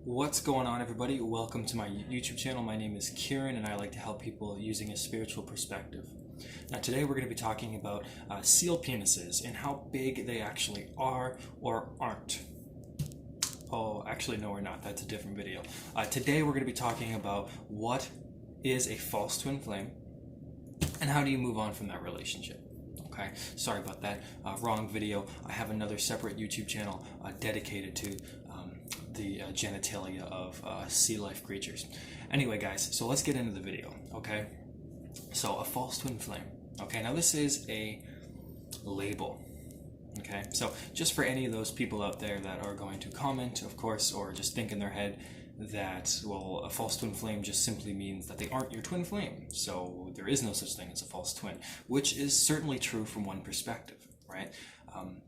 What's going on, everybody? Welcome to my YouTube channel. My name is Kieran and I like to help people using a spiritual perspective. Now today we're going to be talking about seal penises and how big they actually are or aren't. Oh, actually no, we're not. That's a different video. Today we're going to be talking about what is a false twin flame and how do you move on from that relationship. Okay, sorry about that. Wrong video. I have another separate YouTube channel dedicated to the genitalia of sea life creatures. Anyway, guys, so let's get into the video. Okay, so a false twin flame. Okay, now this is a label. Okay, so just for any of those people out there that are going to comment, of course, or just think in their head that, well, a false twin flame just simply means that they aren't your twin flame. So there is no such thing as a false twin, which is certainly true from one perspective, right?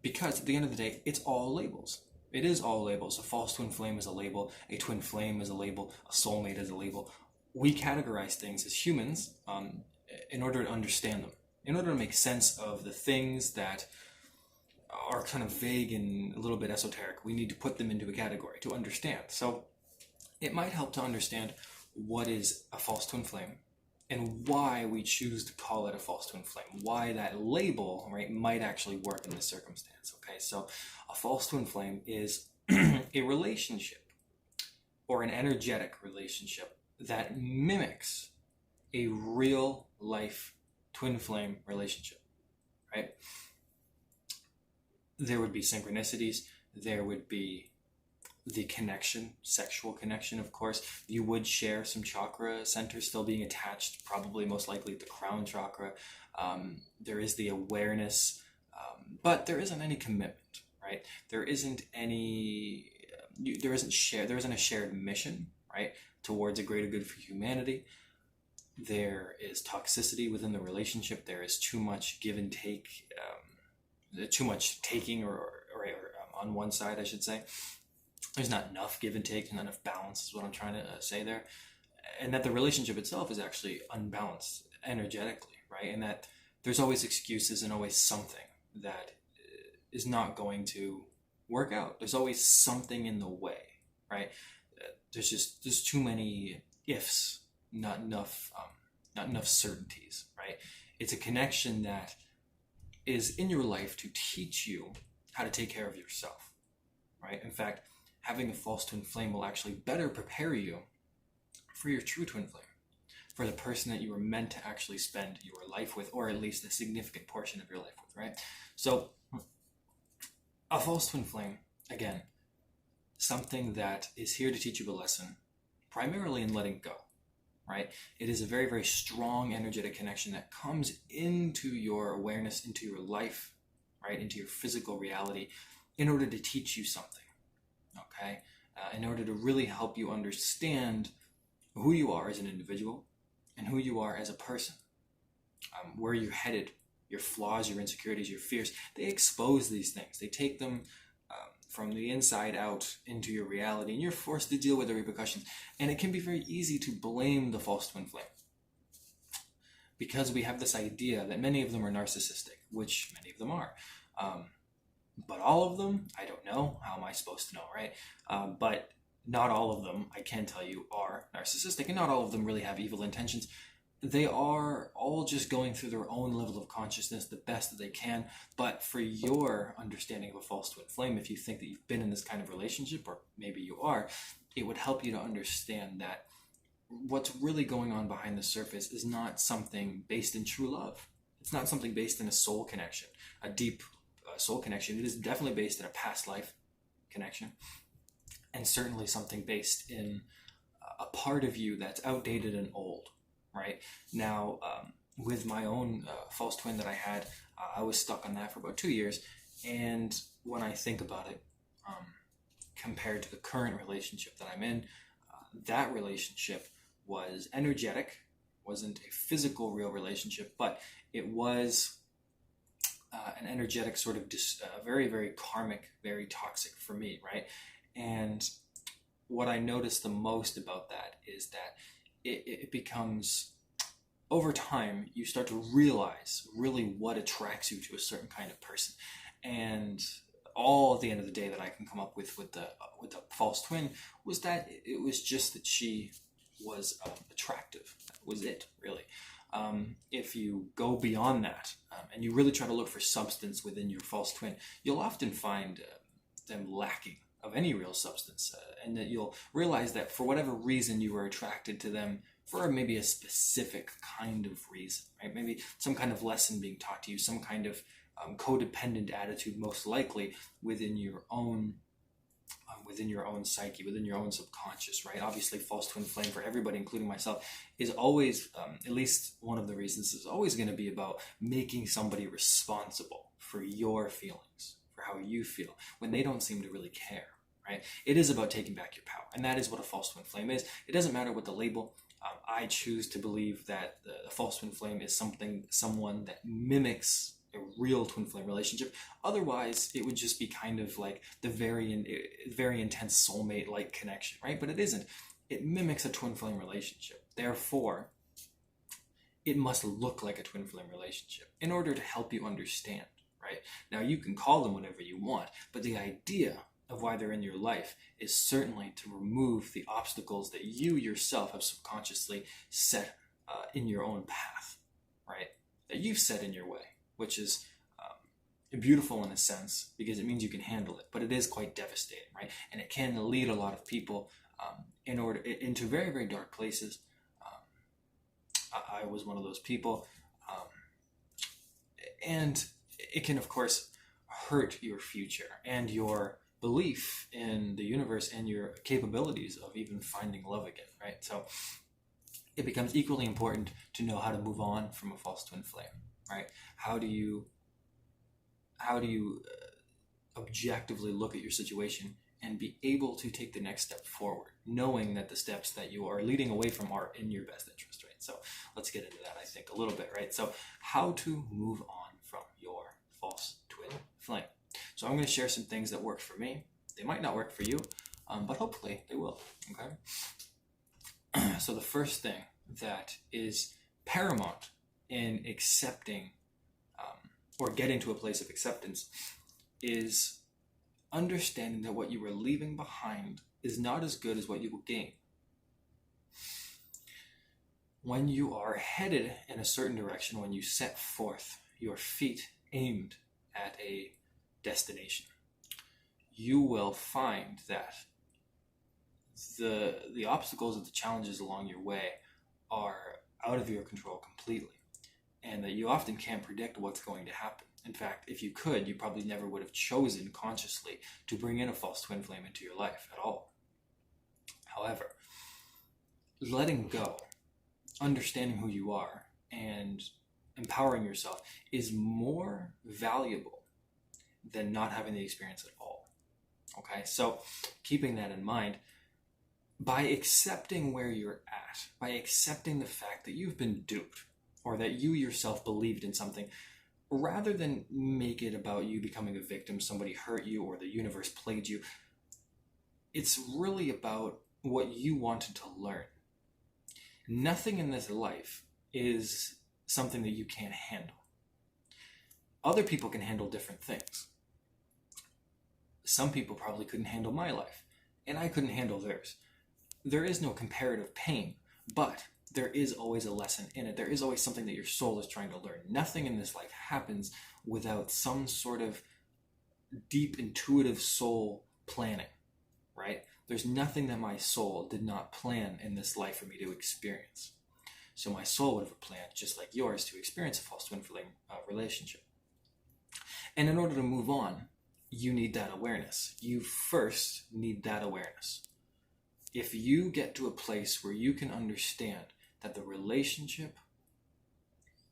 Because at the end of the day, it's all labels. It is all labels. A false twin flame is a label. A twin flame is a label. A soulmate is a label. We categorize things as humans in order to understand them, in order to make sense of the things that are kind of vague and a little bit esoteric. We need to put them into a category to understand. So it might help to understand what is a false twin flame and why we choose to call it a false twin flame, why that label, right, might actually work in this circumstance. Okay, so a false twin flame is a relationship or an energetic relationship that mimics a real life twin flame relationship, right? There would be synchronicities, there would be the connection, sexual connection, of course. You would share some chakra centers still being attached, probably most likely the crown chakra. There is the awareness, but there isn't any commitment, right? There isn't any, there isn't a shared mission, right, towards a greater good for humanity. There is toxicity within the relationship. There is too much give and take, too much taking or on one side, I should say. There's not enough give and take, not enough balance is what I'm trying to say there. And that the relationship itself is actually unbalanced energetically, right? And that there's always excuses and always something that is not going to work out. There's always something in the way, right? There's too many ifs, not enough certainties, right? It's a connection that is in your life to teach you how to take care of yourself, right? In fact, having a false twin flame will actually better prepare you for your true twin flame, for the person that you were meant to actually spend your life with, or at least a significant portion of your life with, right? So a false twin flame, again, something that is here to teach you a lesson, primarily in letting go, right? It is a very, very strong energetic connection that comes into your awareness, into your life, right, into your physical reality, in order to teach you something. Okay, in order to really help you understand who you are as an individual and who you are as a person, where you're headed, your flaws, your insecurities, your fears. They expose these things. They take them from the inside out into your reality, and you're forced to deal with the repercussions. And it can be very easy to blame the false twin flame because we have this idea that many of them are narcissistic, which many of them are. But all of them, I don't know. How am I supposed to know, right? But not all of them, I can tell you, are narcissistic, and not all of them really have evil intentions. They are all just going through their own level of consciousness the best that they can. But for your understanding of a false twin flame, if you think that you've been in this kind of relationship, or maybe you are, it would help you to understand that what's really going on behind the surface is not something based in true love. It's not something based in a soul connection, a deep soul connection. It is definitely based in a past life connection, and certainly something based in a part of you that's outdated and old, right? Now, with my own false twin that I had, I was stuck on that for about 2 years, and when I think about it, compared to the current relationship that I'm in, that relationship was energetic, wasn't a physical real relationship, but it was an energetic sort of very, very karmic, very toxic for me, right? And what I noticed the most about that is that it becomes, over time, you start to realize really what attracts you to a certain kind of person. And all at the end of the day that I can come up with the false twin was that it was just that she was attractive. That was it, really. If you go beyond that and you really try to look for substance within your false twin, you'll often find them lacking of any real substance, and that you'll realize that for whatever reason you were attracted to them for maybe a specific kind of reason, right? Maybe some kind of lesson being taught to you, some kind of codependent attitude, most likely within your own psyche, within your own subconscious, right? Obviously, false twin flame for everybody, including myself, is always, at least one of the reasons, is always going to be about making somebody responsible for your feelings, for how you feel, when they don't seem to really care, right? It is about taking back your power, and that is what a false twin flame is. It doesn't matter what the label. I choose to believe that the false twin flame is someone that mimics a real twin flame relationship. Otherwise, it would just be kind of like the very intense soulmate-like connection, right? But it isn't. It mimics a twin flame relationship. Therefore, it must look like a twin flame relationship in order to help you understand, right? Now, you can call them whatever you want, but the idea of why they're in your life is certainly to remove the obstacles that you yourself have subconsciously set in your own path, right? That you've set in your way, which is beautiful in a sense because it means you can handle it, but it is quite devastating, right? And it can lead a lot of people into very, very dark places. I was one of those people, and it can, of course, hurt your future and your belief in the universe and your capabilities of even finding love again, right? So it becomes equally important to know how to move on from a false twin flame, right? How do you objectively look at your situation and be able to take the next step forward, knowing that the steps that you are leading away from are in your best interest, right? So let's get into that, I think, a little bit, right? So how to move on from your false twin flame. So I'm going to share some things that work for me. They might not work for you, but hopefully they will, okay? So the first thing that is paramount in accepting or getting to a place of acceptance is understanding that what you are leaving behind is not as good as what you will gain. When you are headed in a certain direction, when you set forth your feet aimed at a destination, you will find that the obstacles and the challenges along your way are out of your control completely, and that you often can't predict what's going to happen. In fact, if you could, you probably never would have chosen consciously to bring in a false twin flame into your life at all. However, letting go, understanding who you are, and empowering yourself is more valuable than not having the experience at all. Okay, so keeping that in mind, by accepting where you're at, by accepting the fact that you've been duped, or that you yourself believed in something, rather than make it about you becoming a victim, somebody hurt you, or the universe played you, it's really about what you wanted to learn. Nothing in this life is something that you can't handle. Other people can handle different things. Some people probably couldn't handle my life, and I couldn't handle theirs. There is no comparative pain, but there is always a lesson in it. There is always something that your soul is trying to learn. Nothing in this life happens without some sort of deep intuitive soul planning, right? There's nothing that my soul did not plan in this life for me to experience. So my soul would have planned, just like yours, to experience a false twin flame relationship. And in order to move on, you need that awareness. You first need that awareness. If you get to a place where you can understand that the relationship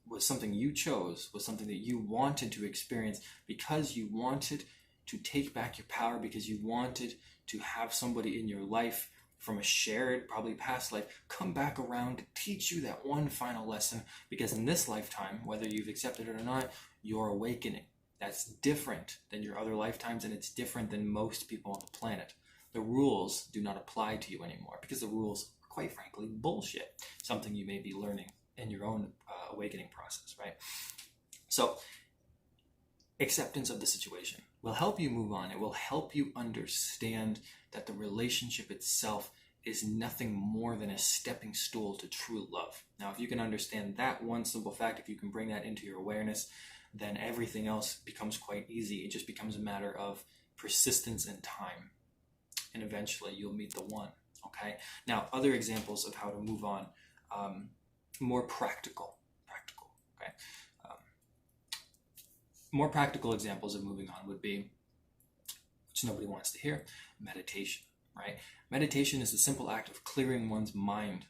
was something you chose, was something that you wanted to experience because you wanted to take back your power, because you wanted to have somebody in your life from a shared, probably past life, come back around to teach you that one final lesson, because in this lifetime, whether you've accepted it or not, you're awakening. That's different than your other lifetimes, and it's different than most people on the planet. The rules do not apply to you anymore because the rules are, quite frankly, bullshit. Something you may be learning in your own awakening process, right? So, acceptance of the situation. will help you move on. It will help you understand that the relationship itself is nothing more than a stepping stool to true love. Now, if you can understand that one simple fact, if you can bring that into your awareness, then everything else becomes quite easy. It just becomes a matter of persistence and time. And eventually you'll meet the one. Okay. Now, other examples of how to move on, more practical. Okay. More practical examples of moving on would be, which nobody wants to hear, meditation. Right? Meditation is the simple act of clearing one's mind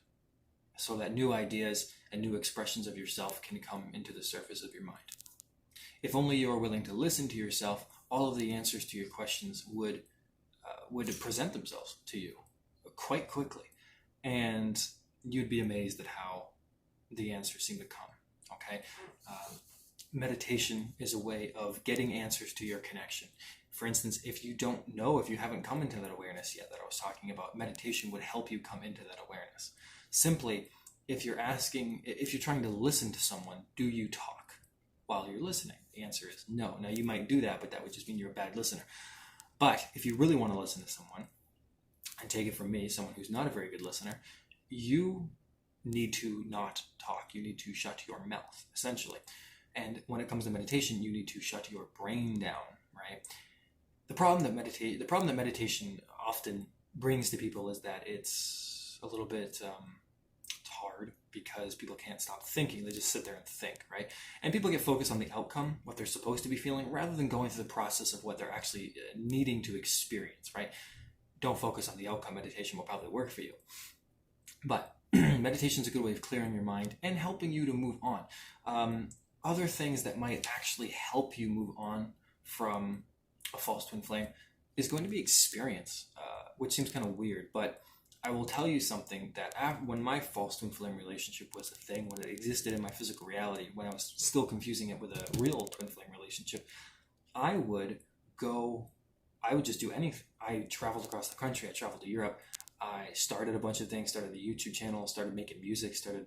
so that new ideas and new expressions of yourself can come into the surface of your mind. If only you are willing to listen to yourself, all of the answers to your questions would present themselves to you quite quickly, and you'd be amazed at how the answers seem to come. Okay, meditation is a way of getting answers to your connection. For instance, if you don't know, if you haven't come into that awareness yet that I was talking about, meditation would help you come into that awareness. Simply, if you're trying to listen to someone, do you talk while you're listening? The answer is no. Now, you might do that, but that would just mean you're a bad listener. But if you really want to listen to someone, and take it from me, someone who's not a very good listener, you need to not talk. You need to shut your mouth, essentially. And when it comes to meditation, you need to shut your brain down, right? The problem that meditation often brings to people is that it's a little bit it's hard because people can't stop thinking. They just sit there and think, right? And people get focused on the outcome, what they're supposed to be feeling, rather than going through the process of what they're actually needing to experience, right? Don't focus on the outcome. Meditation will probably work for you. But meditation is a good way of clearing your mind and helping you to move on. Other things that might actually help you move on from a false twin flame is going to be experience, which seems kind of weird, but I will tell you something that when my false twin flame relationship was a thing, when it existed in my physical reality, when I was still confusing it with a real twin flame relationship, I would just do anything. I traveled across the country. I traveled to Europe. I started a bunch of things, started the YouTube channel, started making music, started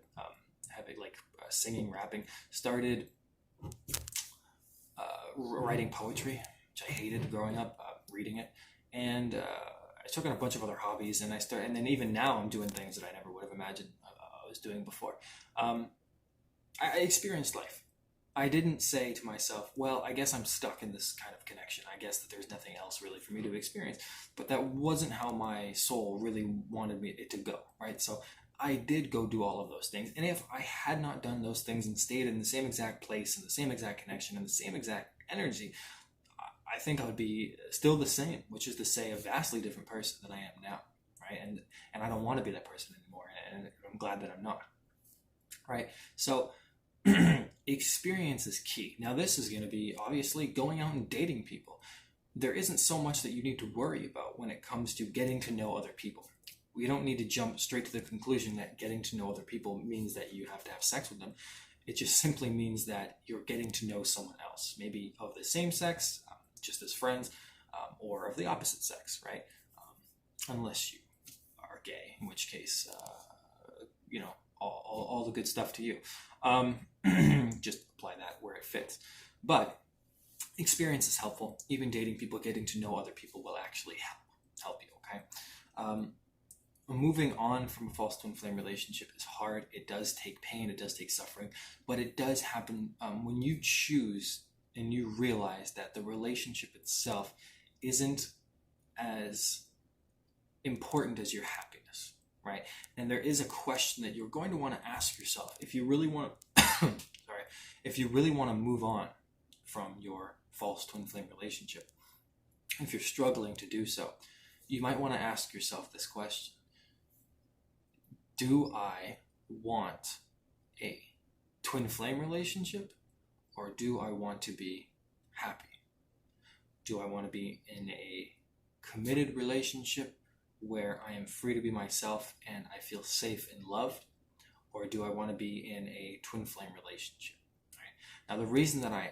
having singing, rapping, started writing poetry, which I hated growing up, reading it. And I took on a bunch of other hobbies, and then even now I'm doing things that I never would have imagined I was doing before. I experienced life. I didn't say to myself, well, I guess I'm stuck in this kind of connection. I guess that there's nothing else really for me to experience. But that wasn't how my soul really wanted it to go, right? So I did go do all of those things. And if I had not done those things and stayed in the same exact place, in the same exact connection, in the same exact energy, I think I would be still the same, which is to say a vastly different person than I am now, right? And I don't want to be that person anymore, and I'm glad that I'm not, right? So experience is key. Now, this is going to be obviously going out and dating people. There isn't so much that you need to worry about when it comes to getting to know other people. We don't need to jump straight to the conclusion that getting to know other people means that you have to have sex with them. It just simply means that you're getting to know someone else, maybe of the same sex, just as friends, or of the opposite sex, right? Unless you are gay, in which case, all the good stuff to you. Just apply that where it fits. But experience is helpful. Even dating people, getting to know other people will actually help you, okay? Moving on from a false twin flame relationship is hard. It does take pain. It does take suffering. But it does happen when you choose and you realize that the relationship itself isn't as important as your happiness, right? And there is a question that you're going to want to ask yourself if you really want to, if you really want to move on from your false twin flame relationship. If you're struggling to do so, you might want to ask yourself this question: do I want a twin flame relationship, or do I want to be happy? Do I want to be in a committed relationship where I am free to be myself and I feel safe and loved? Or do I want to be in a twin flame relationship? Right? Now, the reason that I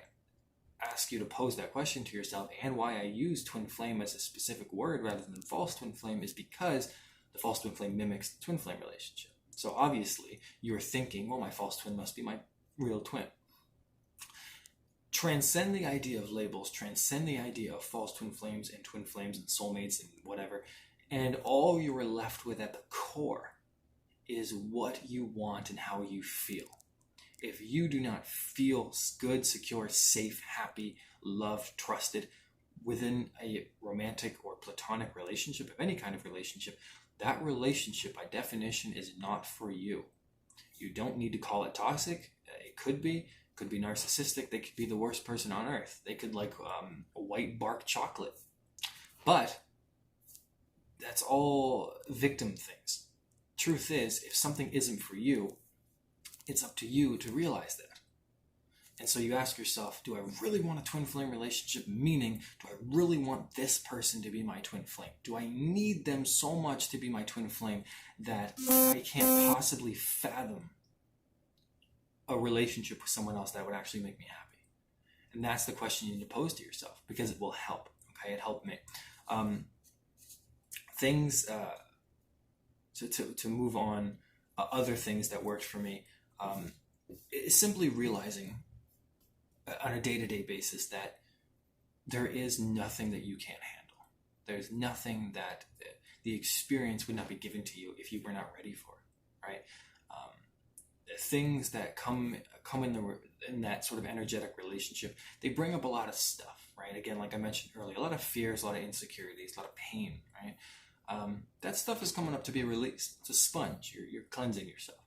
ask you to pose that question to yourself, and why I use twin flame as a specific word rather than false twin flame, is because the false twin flame mimics the twin flame relationship. So obviously you're thinking, well, my false twin must be my real twin. transcend the idea of labels, transcend the idea of false twin flames and soulmates and whatever, and all you are left with at the core is what you want and how you feel. If you do not feel good, secure, safe, happy, loved, trusted within a romantic or platonic relationship, of any kind of relationship, that relationship by definition is not for you. You don't need to call it toxic. It could be narcissistic. They could be the worst person on earth. They could like a white bark chocolate. But that's all victim things. Truth is, if something isn't for you, it's up to you to realize that. And so you ask yourself, do I really want a twin flame relationship? Meaning, do I really want this person to be my twin flame? Do I need them so much to be my twin flame that I can't possibly fathom a relationship with someone else that would actually make me happy? And that's the question you need to pose to yourself, because it will help. Okay, it helped me. To move on, other things that worked for me is simply realizing on a day-to-day basis that there is nothing that you can't handle. There's nothing that the experience would not be given to you if you were not ready for it, right? Things that come in that sort of energetic relationship, they bring up a lot of stuff, right? Again, like I mentioned earlier, a lot of fears, a lot of insecurities, a lot of pain, right? That stuff is coming up to be released. It's a sponge. You're cleansing yourself.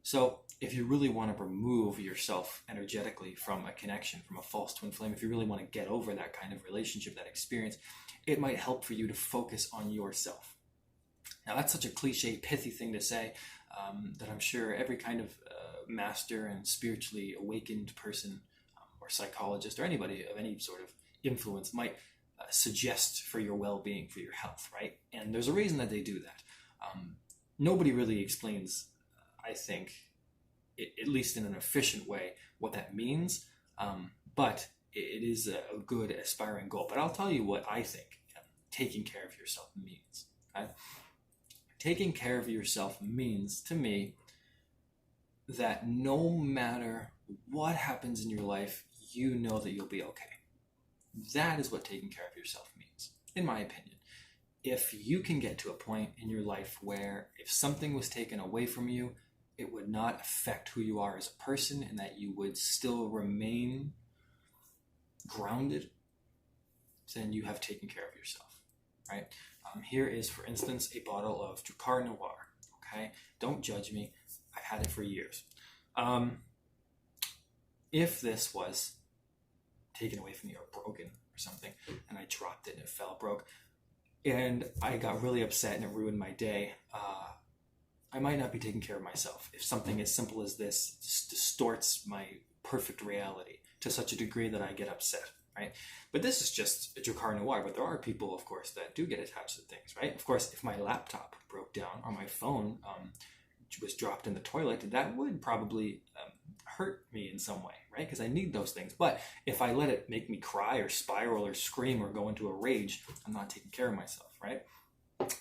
So if you really want to remove yourself energetically from a connection, from a false twin flame, if you really want to get over that kind of relationship, that experience, it might help for you to focus on yourself. Now, that's such a cliche, pithy thing to say that I'm sure every kind of master and spiritually awakened person or psychologist or anybody of any sort of influence might suggest for your well-being, for your health, right? And there's a reason that they do that. Nobody really explains, I think, at least in an efficient way, what that means, but it is a good aspiring goal. But I'll tell you what I think taking care of yourself means. Okay? Taking care of yourself means, to me, that no matter what happens in your life, you know that you'll be okay. That is what taking care of yourself means, in my opinion. If you can get to a point in your life where if something was taken away from you, it would not affect who you are as a person, and that you would still remain grounded, then you have taken care of yourself, right? Here is, for instance, a bottle of Drakkar Noir, okay? Don't judge me. I've had it for years. If this was taken away from me or broken or something, and I dropped it and it broke, and I got really upset and it ruined my day, I might not be taking care of myself. If something as simple as this distorts my perfect reality to such a degree that I get upset, right? But this is just a Drakkar Noir, but there are people, of course, that do get attached to things, right? Of course, if my laptop broke down or my phone was dropped in the toilet, that would probably hurt me in some way, right? Because I need those things. But if I let it make me cry or spiral or scream or go into a rage, I'm not taking care of myself, right?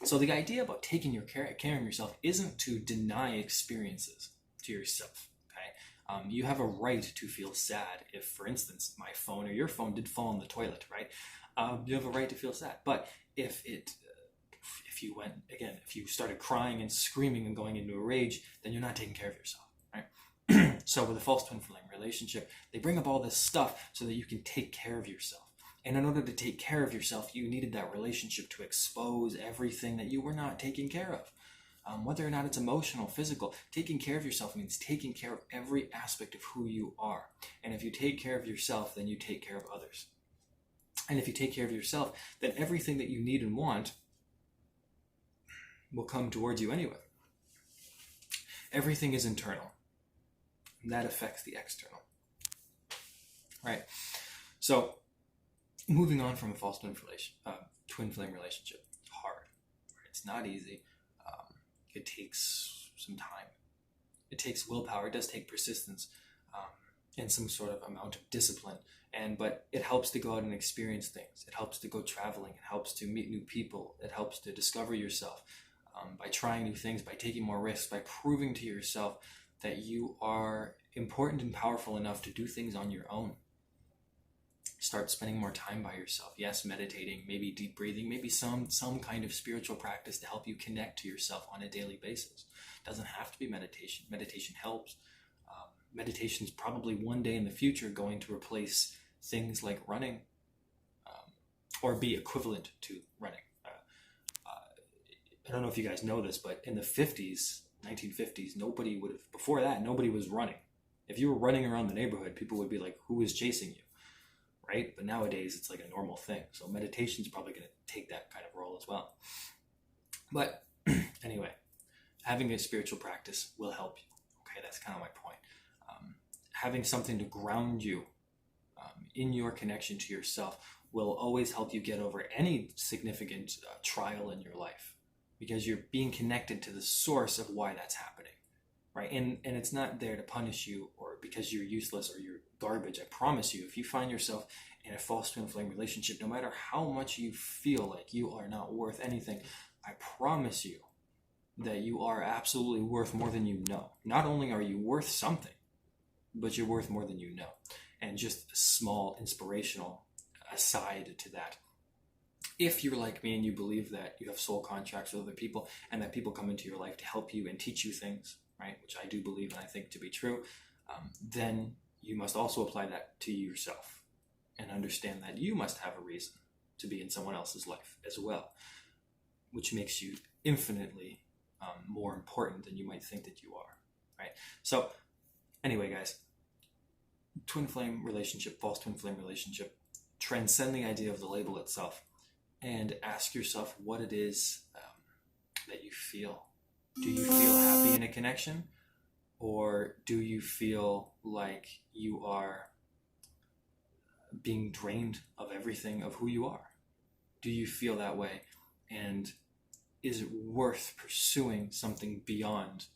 So the idea about caring of yourself isn't to deny experiences to yourself, okay? You have a right to feel sad if, for instance, my phone or your phone did fall in the toilet, right? You have a right to feel sad. But if you started crying and screaming and going into a rage, then you're not taking care of yourself, right? So with a false twin flame relationship, they bring up all this stuff so that you can take care of yourself. And in order to take care of yourself, you needed that relationship to expose everything that you were not taking care of. Whether or not it's emotional, physical, taking care of yourself means taking care of every aspect of who you are. And if you take care of yourself, then you take care of others. And if you take care of yourself, then everything that you need and want will come towards you anyway. Everything is internal, and that affects the external. Right? So, moving on from a false twin flame relationship, it's hard. It's not easy. It takes some time. It takes willpower. It does take persistence and some sort of amount of discipline. But it helps to go out and experience things. It helps to go traveling. It helps to meet new people. It helps to discover yourself by trying new things, by taking more risks, by proving to yourself that you are important and powerful enough to do things on your own. Start spending more time by yourself. Yes, meditating, maybe deep breathing, maybe some kind of spiritual practice to help you connect to yourself on a daily basis. It doesn't have to be meditation. Meditation helps. Meditation is probably one day in the future going to replace things like running, or be equivalent to running. I don't know if you guys know this, but in the 50s, 1950s, before that, nobody was running. If you were running around the neighborhood, people would be like, who is chasing you? Right? But nowadays, it's like a normal thing. So meditation is probably going to take that kind of role as well. But anyway, having a spiritual practice will help you. Okay, that's kind of my point. Having something to ground you in your connection to yourself will always help you get over any significant trial in your life, because you're being connected to the source of why that's happening, right? And it's not there to punish you or because you're useless or you're garbage. I promise you, if you find yourself in a false twin flame relationship, no matter how much you feel like you are not worth anything, I promise you that you are absolutely worth more than you know. Not only are you worth something, but you're worth more than you know. And just a small inspirational aside to that. If you're like me and you believe that you have soul contracts with other people and that people come into your life to help you and teach you things, right, which I do believe and I think to be true, then you must also apply that to yourself and understand that you must have a reason to be in someone else's life as well, which makes you infinitely more important than you might think that you are, right? So anyway, guys, twin flame relationship, false twin flame relationship, transcend the idea of the label itself and ask yourself what it is that you feel. Do you feel happy in a connection, or do you feel like you are being drained of everything of who you are? Do you feel that way? And is it worth pursuing something beyond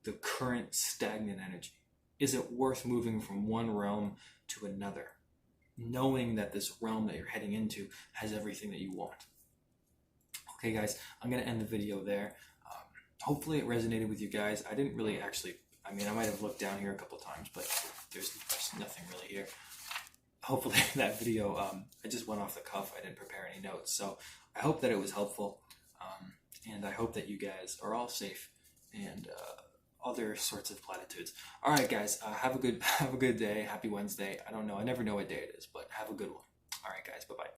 the current stagnant energy? Is it worth moving from one realm to another, knowing that this realm that you're heading into has everything that you want? Okay, guys, I'm going to end the video there. Hopefully it resonated with you guys. I didn't really actually, I might have looked down here a couple times, but there's nothing really here. Hopefully that video, I just went off the cuff. I didn't prepare any notes. So I hope that it was helpful. And I hope that you guys are all safe and other sorts of platitudes. All right, guys, have a good day. Happy Wednesday. I don't know. I never know what day it is, but have a good one. All right, guys. Bye-bye.